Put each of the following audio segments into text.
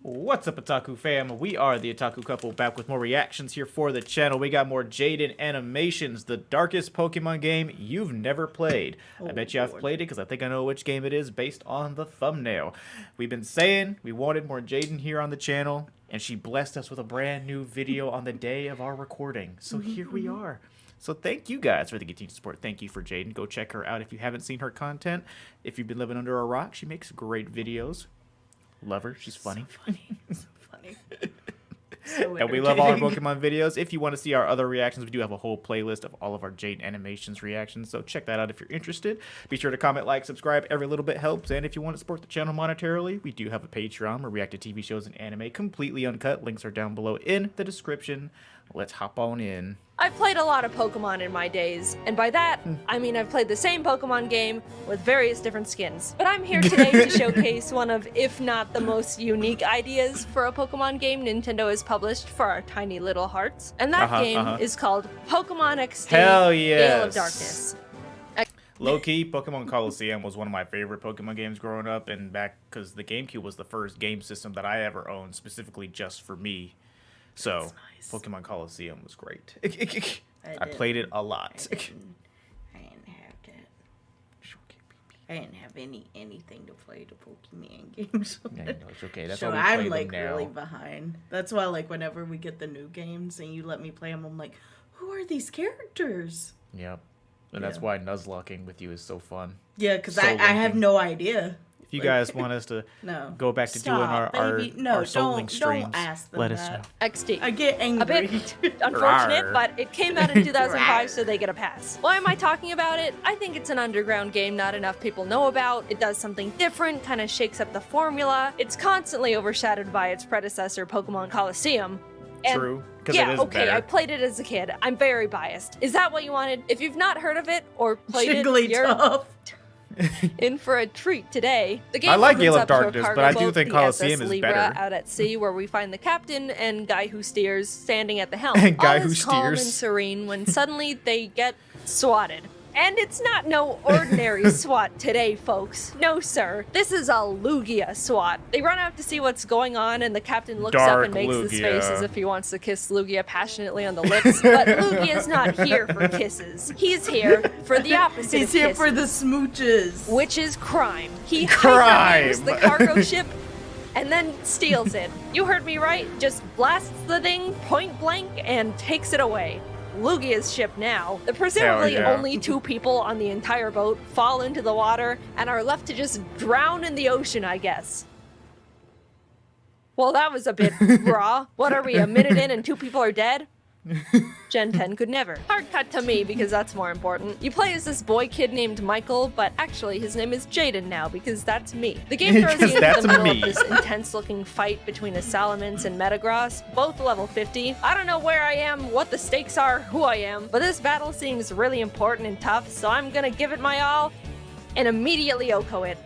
What's up, Otaku fam? We are the Otaku Couple, back with more reactions here for the channel. We got more Jaiden Animations, the darkest Pokemon game you've never played. I bet you I've played it because I think I know which game it is based on the thumbnail. We've been saying we wanted more Jaiden here on the channel, and she blessed us with a brand new video on the day of our recording. So here we are. So thank you guys for the continued support. Thank you for Jaiden. Go check her out if you haven't seen her content. If you've been living under a rock, she makes great videos. Love her. She's funny. So funny. So and we love all our Pokemon videos. If you want to see our other reactions, we do have a whole playlist of all of our Jaiden Animations reactions. So check that out if you're interested. Be sure to comment, like, subscribe. Every little bit helps. And if you want to support the channel monetarily, we do have a Patreon where we react to TV shows and anime completely uncut. Links are down below in the description. Let's hop on in. I've played a lot of Pokemon in my days, and by that, I mean I've played the same Pokemon game with various different skins. But I'm here today to showcase one of, if not the most unique ideas for a Pokemon game Nintendo has published for our tiny little hearts. And that game is called Pokemon XD Gale of Darkness. Low-key, Pokemon Coliseum was one of my favorite Pokemon games growing up, and back because the GameCube was the first game system that I ever owned specifically just for me. So, nice. Pokemon Coliseum was great. I played it a lot. I didn't have that. I didn't have anything to play the Pokemon games. Yeah, no, it's okay. That's so why we I'm play like them now. really behind. That's why like whenever we get the new games and you let me play them, I'm like, who are these characters? Yep. And that's why Nuzlocking with you is so fun. Yeah, because I have no idea. If you guys want us to go back to doing our Soul Link streams, don't ask them let us know. XD. I get angry. A bit unfortunate, but it came out in 2005, so they get a pass. Why am I talking about it? I think it's an underground game not enough people know about. It does something different, kind of shakes up the formula. It's constantly overshadowed by its predecessor, Pokemon Coliseum. And True. Yeah, okay, I played it as a kid. I'm very biased. Is that what you wanted? If you've not heard of it or played it, you're in for a treat today. The game I like Gale of up to a Darkness, cargo but I do boat, think the Coliseum SS is Libra, better. out at sea, where we find the captain and guy who steers standing at the helm. Guy All who is calm and steers. serene when suddenly they get swatted. And it's not no ordinary SWAT today, folks. No, sir. This is a Lugia SWAT. They run out to see what's going on, and the captain looks up and makes this face as if he wants to kiss Lugia passionately on the lips. But Lugia's not here for kisses. He's here for the opposite He's of here kisses, for the smooches. which is crime. He hyperwings the cargo ship and then steals it. You heard me right. Just blasts the thing point blank and takes it away. Lugia's ship now. The presumably only 2 people on the entire boat fall into the water and are left to just drown in the ocean, I guess. Well, that was a bit raw. What are we, a minute in and 2 people are dead? Gen 10 could never. Hard cut to me because that's more important. You play as this boy kid named Michael, but actually his name is Jaiden now because that's me. The game throws you into the middle of this intense looking fight between a Salamence and Metagross, both level 50. I don't know where I am, what the stakes are, who I am, but this battle seems really important and tough, so I'm gonna give it my all and immediately OHKO it.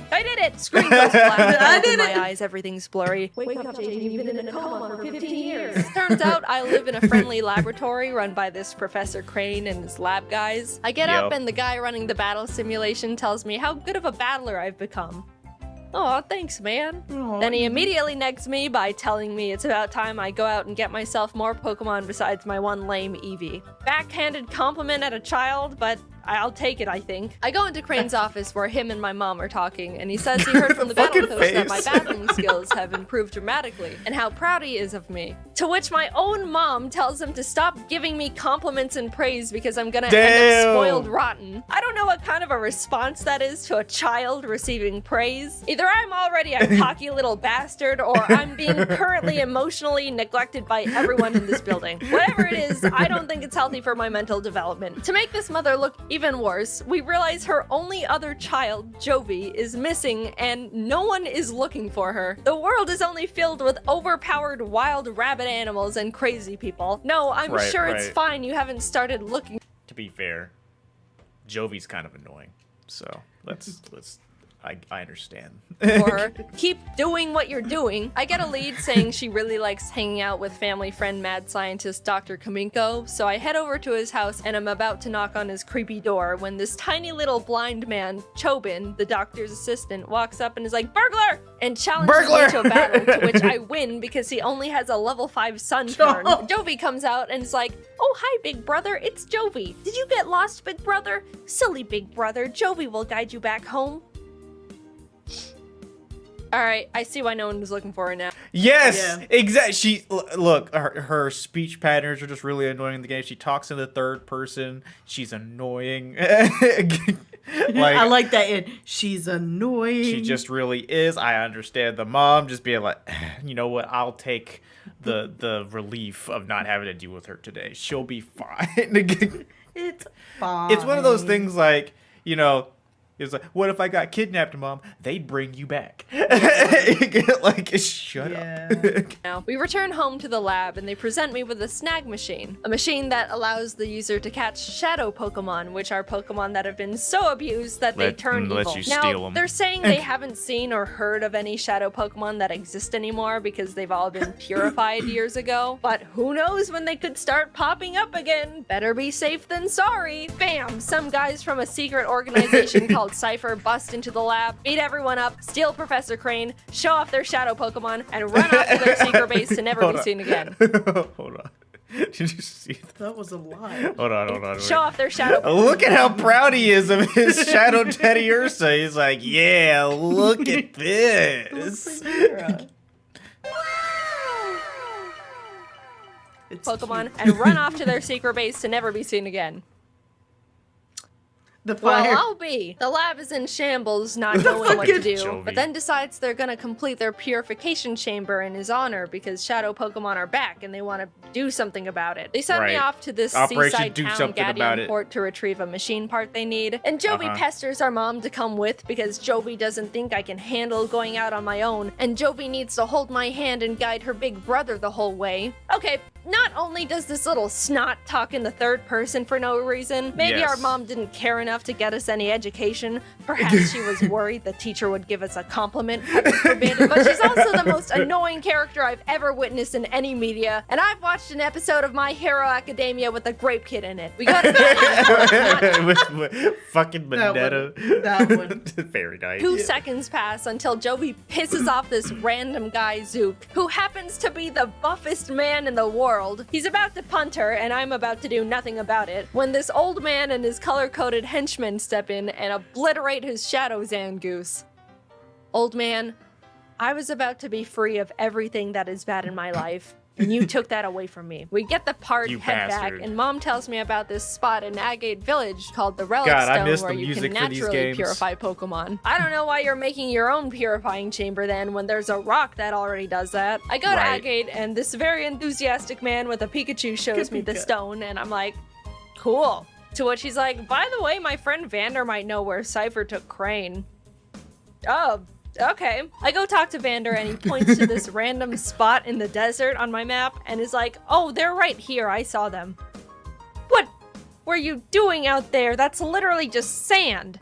I did it! Screen goes black. I did it! My eyes, everything's blurry. Wake up, Jaiden. You've been in a coma for 15 years. Turns out I live in a friendly laboratory run by this Professor Crane and his lab guys. I get up and the guy running the battle simulation tells me how good of a battler I've become. Oh, thanks, man. Then he immediately negs me by telling me it's about time I go out and get myself more Pokemon besides my one lame Eevee. Backhanded compliment at a child, but I'll take it, I think. I go into Crane's office where him and my mom are talking, and he says he heard from the battle coach that my battling skills have improved dramatically, and how proud he is of me. To which my own mom tells him to stop giving me compliments and praise because I'm gonna end up spoiled rotten. I don't know what kind of a response that is to a child receiving praise. Either I'm already a cocky little bastard, or I'm being currently emotionally neglected by everyone in this building. Whatever it is, I don't think it's healthy for my mental development. To make this mother look even worse, we realize her only other child, Jovi, is missing and no one is looking for her. The world is only filled with overpowered wild rabbit animals and crazy people. No, I'm sure it's fine you haven't started looking. To be fair, Jovi's kind of annoying. So let's I understand. Or keep doing what you're doing. I get a lead saying she really likes hanging out with family friend mad scientist Dr. Kaminko, so I head over to his house and I'm about to knock on his creepy door when this tiny little blind man, Chobin, the doctor's assistant, walks up and is like, "Burglar!" and challenges me to a battle, to which I win because he only has a level 5 sun turn. Jovi comes out and is like, "Oh, hi, big brother, it's Jovi. Did you get lost, big brother? Silly big brother, Jovi will guide you back home." Alright, I see why no one was looking for her now. Yes, exactly. Look, her speech patterns are just really annoying in the game. She talks in the third person. She's annoying. I like that. She's annoying. She just really is. I understand the mom just being like, you know what? I'll take the relief of not having to deal with her today. She'll be fine. It's fine. It's one of those things like, you know, it's like, what if I got kidnapped, Mom? They'd bring you back. Like, shut up. Now, we return home to the lab and they present me with a snag machine. A machine that allows the user to catch shadow Pokemon, which are Pokemon that have been so abused that they turn evil. You steal them. They're saying they haven't seen or heard of any shadow Pokemon that exist anymore because they've all been purified years ago. But who knows when they could start popping up again? Better be safe than sorry. Bam! Some guys from a secret organization called Cypher bust into the lab, beat everyone up, steal Professor Crane, show off their shadow Pokemon, and run off to their secret base to never be seen again. Hold on. Did you see that? That was a lie. Hold on. Show off their shadow Pokemon. Look at how proud he is of his shadow Teddy Ursa. He's like, yeah, look at this. Pokemon and run off to their secret base to never be seen again. The fire. Well, I'll be. The lab is in shambles, not knowing what to do, Jovi. but then decides they're gonna complete their purification chamber in his honor because shadow Pokemon are back and they want to do something about it. They send me off to this seaside town Gadian port to retrieve a machine part they need, and Jovi pesters our mom to come with because Jovi doesn't think I can handle going out on my own, and Jovi needs to hold my hand and guide her big brother the whole way. Okay, not only does this little snot talk in the third person for no reason, maybe our mom didn't care enough to get us any education. Perhaps she was worried the teacher would give us a compliment, heaven forbid. But she's also the most annoying character I've ever witnessed in any media. And I've watched an episode of My Hero Academia with a grape kid in it. We got with fucking Monetta. That one. Very nice. 2 seconds pass until Jovi pisses off this random guy, Zook, who happens to be the buffest man in the world. He's about to punt her, and I'm about to do nothing about it, when this old man and his color-coded henchmen step in and obliterate his shadow Zangoose. Old man, I was about to be free of everything that is bad in my life, and you took that away from me. We get the part, head back, and Mom tells me about this spot in Agate Village called the Relic Stone where you can naturally purify Pokemon. I don't know why you're making your own purifying chamber then when there's a rock that already does that. I go to Agate, and this very enthusiastic man with a Pikachu shows me the stone, and I'm like, cool. To which he's like, by the way, my friend Vander might know where Cypher took Crane. Oh, okay. I go talk to Vander and he points to this random spot in the desert on my map and is like, oh, they're right here. I saw them. What were you doing out there? That's literally just sand.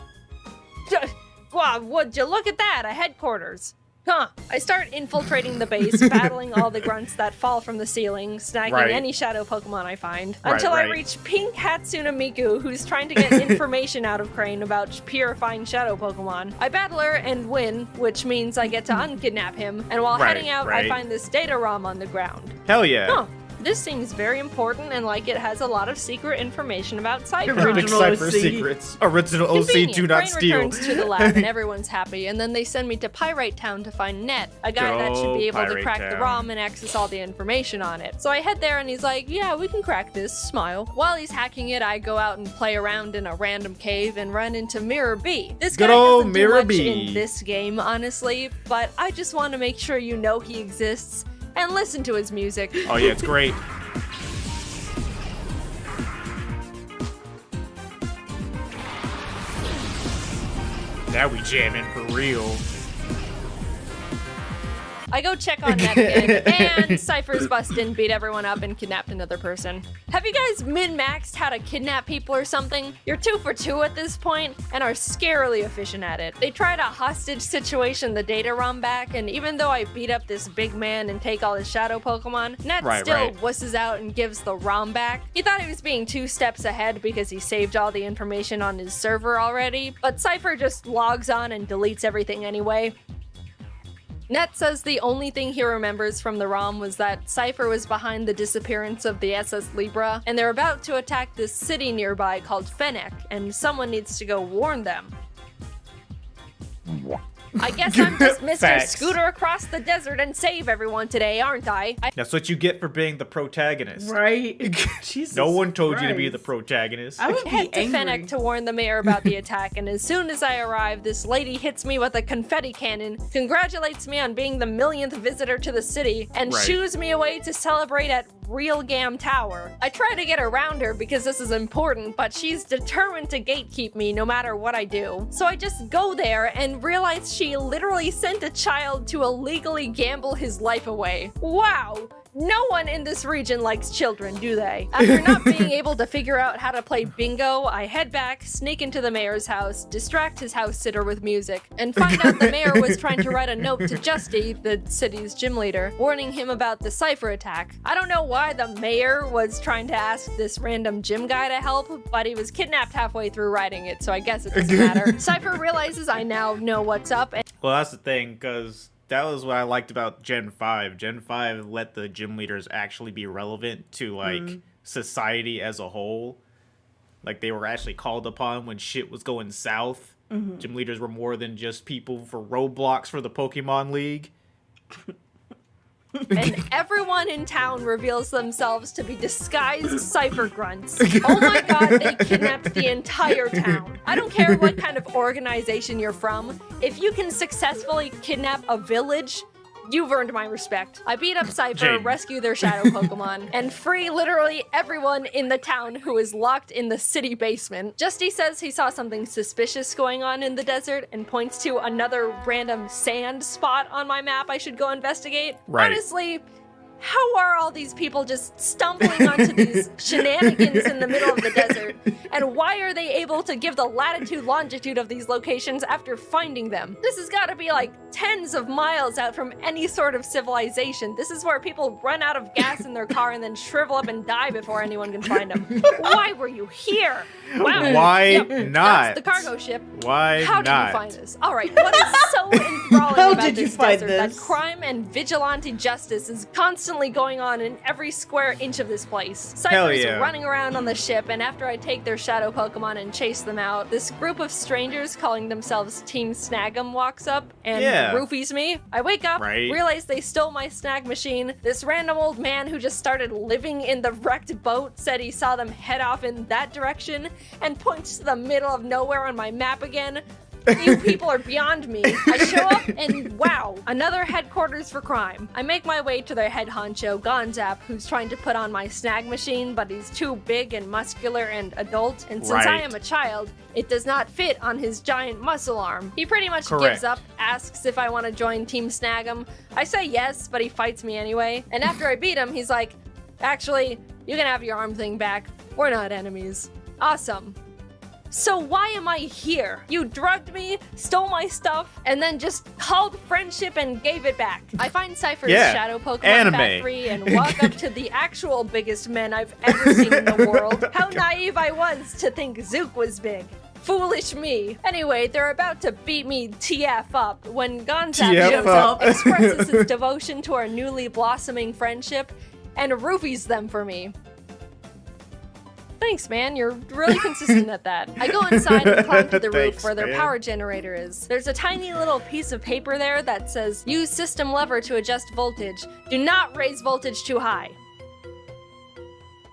Wow, would you look at that? A headquarters. Huh. I start infiltrating the base, battling all the grunts that fall from the ceiling, snagging any shadow Pokemon I find, until I reach Pink Hatsune Miku, who's trying to get information out of Crane about purifying shadow Pokemon. I battle her and win, which means I get to unkidnap him, and while heading out, I find this data ROM on the ground. Hell yeah. Huh. This seems very important and like it has a lot of secret information about Cypher. Original Cypher secrets. Original OC do not steal. Crane returns to the lab and everyone's happy, and then they send me to Pyrite Town to find Net, a guy that should be able to crack the ROM and access all the information on it. So I head there and he's like, yeah, we can crack this, smile. While he's hacking it, I go out and play around in a random cave and run into Mirror B. This guy doesn't do much in this game, honestly, but I just want to make sure you know he exists and listen to his music. Oh yeah, it's great. Now we jamming for real. I go check on Ned again, and Cypher's busted, beat everyone up, and kidnapped another person. Have you guys min-maxed how to kidnap people or something? You're 2 for 2 at this point, and are scarily efficient at it. They tried a hostage situation the data ROM back, and even though I beat up this big man and take all his shadow Pokemon, Ned still wusses out and gives the ROM back. He thought he was being 2 steps ahead because he saved all the information on his server already, but Cypher just logs on and deletes everything anyway. Net says the only thing he remembers from the ROM was that Cypher was behind the disappearance of the SS Libra, and they're about to attack this city nearby called Fennec, and someone needs to go warn them. I guess I'm just Mr. Scooter across the desert and save everyone today, aren't I? That's what you get for being the protagonist. Right. Jesus No one told you to be Christ. the protagonist. I would Head be to Fennec to warn the mayor about the attack, and as soon as I arrive, this lady hits me with a confetti cannon, congratulates me on being the 1,000,000th visitor to the city, and shoos me away to celebrate at Real Gam Tower. I try to get around her because this is important, but she's determined to gatekeep me no matter what I do. So I just go there and realize she literally sent a child to illegally gamble his life away. Wow! No one in this region likes children, do they? After not being able to figure out how to play bingo, I head back, sneak into the mayor's house, distract his house sitter with music, and find out the mayor was trying to write a note to Justy, the city's gym leader, warning him about the Cypher attack. I don't know why the mayor was trying to ask this random gym guy to help, but he was kidnapped halfway through writing it, so I guess it doesn't matter. Cypher realizes I now know what's up, and Well, that's the thing, because that was what I liked about Gen 5. Gen 5 let the gym leaders actually be relevant to, like, society as a whole. Like, they were actually called upon when shit was going south. Gym leaders were more than just people for roadblocks for the Pokemon League. and everyone in town reveals themselves to be disguised Cypher grunts. Oh my god, they kidnapped the entire town. I don't care what kind of organization you're from. If you can successfully kidnap a village, you've earned my respect. I beat up Cypher, Jaiden. rescue their shadow Pokemon, and free literally everyone in the town who is locked in the city basement. Justy says he saw something suspicious going on in the desert and points to another random sand spot on my map I should go investigate. Right. Honestly, how are all these people just stumbling onto these shenanigans in the middle of the desert? And why are they able to give the latitude longitude of these locations after finding them? This has got to be like tens of miles out from any sort of civilization. This is where people run out of gas in their car and then shrivel up and die before anyone can find them. Why were you here? Wow. Why Yep, not? that's the cargo ship. Why How not? did you find this? All right, what is so enthralling How about did you this find desert this? that crime and vigilante justice is constantly going on in every square inch of this place. Hell Cypher's yeah. running around on the ship, and after I take their shadow Pokemon and chase them out, this group of strangers calling themselves Team Snag'em walks up and roofies me. I wake up, realize they stole my snag machine. This random old man who just started living in the wrecked boat said he saw them head off in that direction and points to the middle of nowhere on my map again. You people are beyond me. I show up and wow, another headquarters for crime. I make my way to their head honcho, Gonzap, who's trying to put on my snag machine, but he's too big and muscular and adult, and since I am a child, it does not fit on his giant muscle arm. He pretty much gives up, asks if I want to join Team Snag'em. I say yes, but he fights me anyway. And after I beat him, he's like, actually, you can have your arm thing back. We're not enemies. Awesome. So why am I here? You drugged me, stole my stuff, and then just called friendship and gave it back. I find Cypher's shadow Pokemon Factory and walk up to the actual biggest men I've ever seen in the world. How naive I was to think Zook was big. Foolish me. Anyway, they're about to beat me TF up when Gonzap shows up, expresses his devotion to our newly blossoming friendship, and roofies them for me. Thanks, man. You're really consistent at that. I go inside and climb to the roof where their power generator is. There's a tiny little piece of paper there that says, use system lever to adjust voltage. Do not raise voltage too high.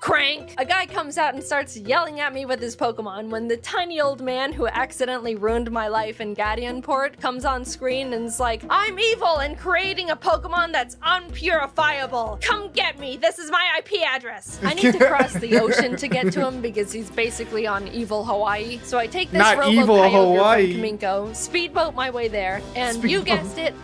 Crank! A guy comes out and starts yelling at me with his Pokemon when the tiny old man who accidentally ruined my life in Gadianport comes on screen and is like, I'm evil and creating a Pokemon that's unpurifiable. Come get me. This is my IP address. I need to cross the ocean to get to him because he's basically on evil Hawaii. So I take this Robo Kyogre from Kaminko, speedboat my way there, and you guessed it,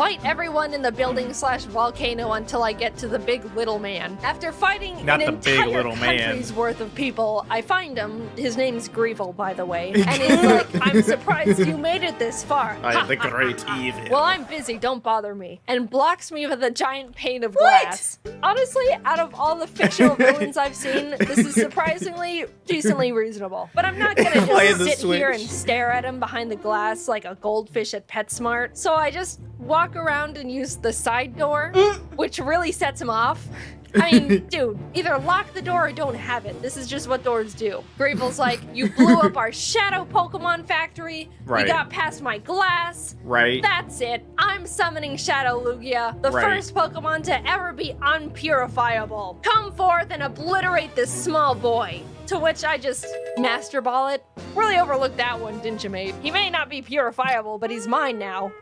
fight everyone in the building slash volcano until I get to the big little man. After fighting Not an the big entire little man. country's worth of people, I find him. His name's Greevil, by the way. And he's like, I'm surprised you made it this far. I am the great evil. Well, I'm busy, don't bother me. And blocks me with a giant pane of glass. Honestly, out of all the fictional villains I've seen, this is surprisingly decently reasonable. But I'm not gonna Playing just the sit here Switch. and stare at him behind the glass like a goldfish at PetSmart. So I just walk around and use the side door, which really sets him off. I mean, dude, either lock the door or don't have it. This is just what doors do. Greevil's like, you blew up our shadow Pokemon factory. Right. We got past my glass. Right. That's it. I'm summoning Shadow Lugia, the Right. first Pokemon to ever be unpurifiable. Come forth and obliterate this small boy. To which I just Master Ball it. Really overlooked that one, didn't you, mate? He may not be purifiable, but he's mine now.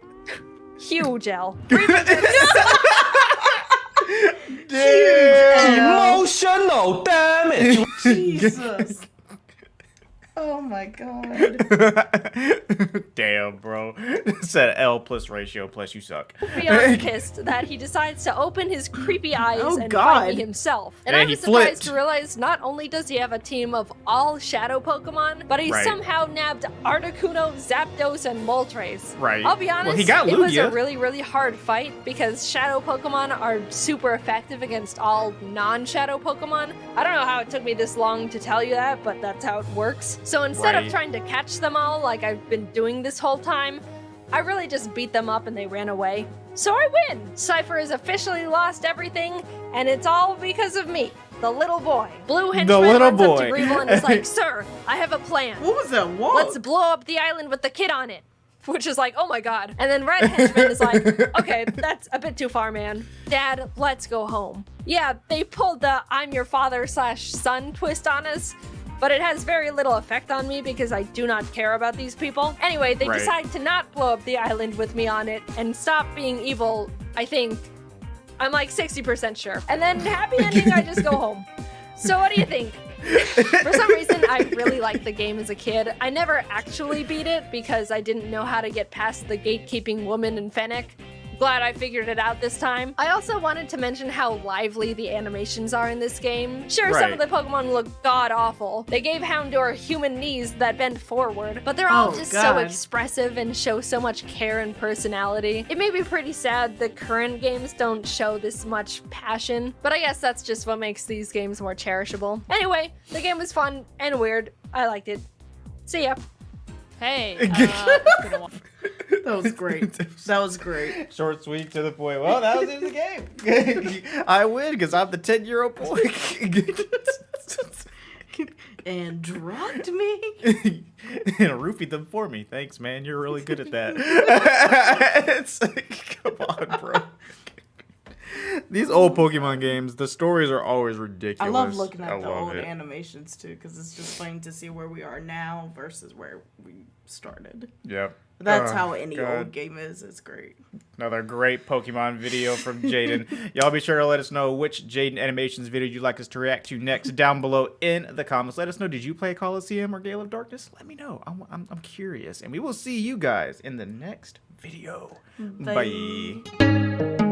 Huge L. Emotional damage. Jesus. Oh my god. Damn, bro. Said L plus ratio plus you suck. Beyond pissed that he decides to open his creepy eyes Oh, and God. fight me himself. And Yeah, I he was surprised flipped. to realize not only does he have a team of all shadow Pokemon, but he Right. somehow nabbed Articuno, Zapdos, and Moltres. Right. I'll be honest, Well, he got it was a Lugia. really, really hard fight because shadow Pokemon are super effective against all non-shadow Pokemon. I don't know how it took me this long to tell you that, but that's how it works. So instead Right. of trying to catch them all like I've been doing this whole time, I really just beat them up and they ran away. So I win! Cypher has officially lost everything, and it's all because of me, the little boy. Blue henchman little runs up boy. to Greevil and is like, Sir, I have a plan. What was that walk? Let's blow up the island with the kid on it. Which is like, oh my god. And then Red Henchman is like, okay, that's a bit too far, man. Dad, let's go home. Yeah, they pulled the I'm your father slash son twist on us, but it has very little effect on me because I do not care about these people. Anyway, they Right. decide to not blow up the island with me on it and stop being evil, I think. I'm like 60% sure. And then happy ending, I just go home. So what do you think? For some reason, I really liked the game as a kid. I never actually beat it because I didn't know how to get past the gatekeeping woman in Fennec. Glad I figured it out this time. I also wanted to mention how lively the animations are in this game. Sure, some of Right. the Pokemon look god-awful. They gave Houndour human knees that bend forward, but they're all Oh, just so God. expressive and show so much care and personality. It made me pretty sad that current games don't show this much passion, but I guess that's just what makes these games more cherishable. Anyway, the game was fun and weird. I liked it. See ya. Hey, That was great. That was great. Short, sweet, to the point. Well, that was the end of the game. I win because I'm the 10-year-old boy. And drugged me. And roofied them for me. Thanks, man. You're really good at that. It's like, come on, bro. These old Pokemon games, the stories are always ridiculous. I love looking at I the love old it. animations too, because it's just fun to see where we are now versus where we started. Yep. That's Oh, how any God. old game is. It's great. Another great Pokemon video from Jaiden. Y'all be sure to let us know which Jaiden Animations video you'd like us to react to next down below in the comments. Let us know, did you play Coliseum or Gale of Darkness? Let me know. I'm curious. And we will see you guys in the next video. Bye. Bye.